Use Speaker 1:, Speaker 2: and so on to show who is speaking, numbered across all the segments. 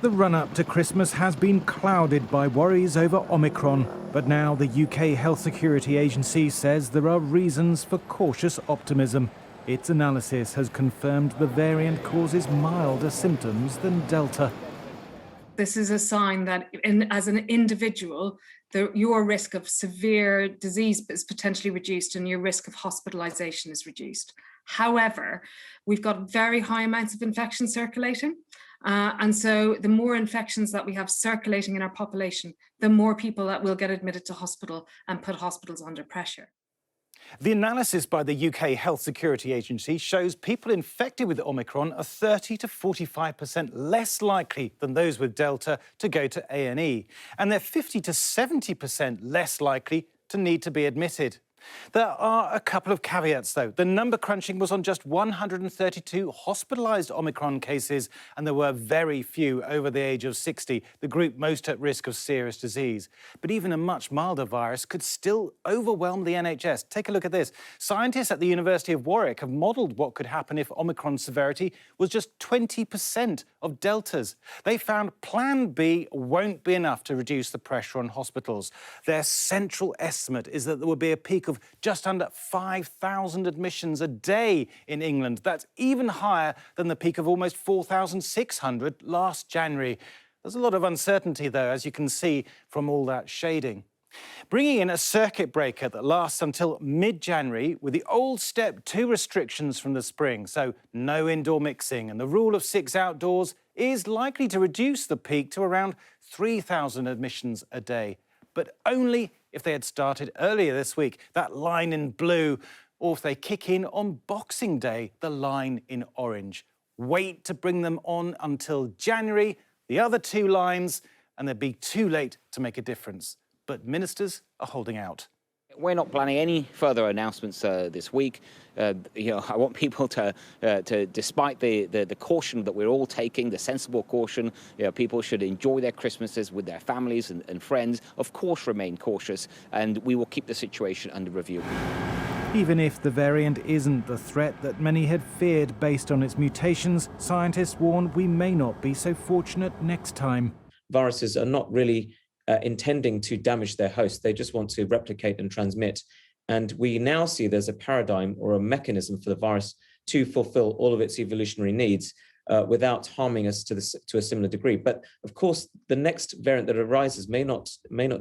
Speaker 1: The run-up to Christmas has been clouded by worries over Omicron, but now the UK Health Security Agency says there are reasons for cautious optimism. Its analysis has confirmed the variant causes milder symptoms than Delta.
Speaker 2: This is a sign that as an individual, your risk of severe disease is potentially reduced and your risk of hospitalization is reduced. However, we've got very high amounts of infection circulating. And so the more infections that we have circulating in our population, the more people that will get admitted to hospital and put hospitals under pressure.
Speaker 1: The analysis by the UK Health Security Agency shows people infected with Omicron are 30 to 45% less likely than those with Delta to go to A&E, and they're 50 to 70% less likely to need to be admitted. There are a couple of caveats, though. The number crunching was on just 132 hospitalised Omicron cases, and there were very few over the age of 60, the group most at risk of serious disease. But even a much milder virus could still overwhelm the NHS. Take a look at this. Scientists at the University of Warwick have modelled what could happen if Omicron severity was just 20% of Delta's. They found Plan B won't be enough to reduce the pressure on hospitals. Their central estimate is that there will be a peak of just under 5,000 admissions a day in England. That's even higher than the peak of almost 4,600 last January. There's a lot of uncertainty, though, as you can see from all that shading. Bringing in a circuit breaker that lasts until mid-January with the old Step 2 restrictions from the spring, so no indoor mixing, and the rule of 6 outdoors is likely to reduce the peak to around 3,000 admissions a day. But only if they had started earlier this week, that line in blue, or if they kick in on Boxing Day, the line in orange. Wait to bring them on until January, the other two lines, and they'd be too late to make a difference. But ministers are holding out.
Speaker 3: We're not planning any further announcements this week. I want people to despite the caution that we're all taking, the sensible caution, people should enjoy their Christmases with their families and friends. Of course, remain cautious, and we will keep the situation under review.
Speaker 1: Even if the variant isn't the threat that many had feared based on its mutations, scientists warn we may not be so fortunate next time.
Speaker 4: Viruses are not really intending to damage their host. They just want to replicate and transmit. And we now see there's a paradigm or a mechanism for the virus to fulfill all of its evolutionary needs without harming us to a similar degree. But of course, the next variant that arises may not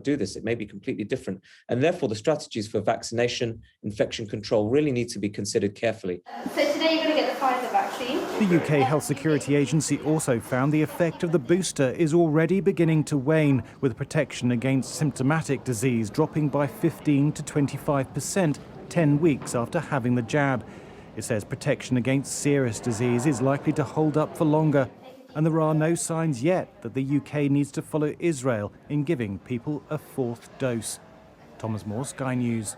Speaker 4: do this. It may be completely different. And therefore, the strategies for vaccination, infection control really need to be considered carefully.
Speaker 5: So today you're going to get the Pfizer vaccine.
Speaker 1: The UK Health Security Agency also found the effect of the booster is already beginning to wane, with protection against symptomatic disease dropping by 15 to 25% 10 weeks after having the jab. It says protection against serious disease is likely to hold up for longer, and there are no signs yet that the UK needs to follow Israel in giving people a fourth dose. Thomas Moore, Sky News.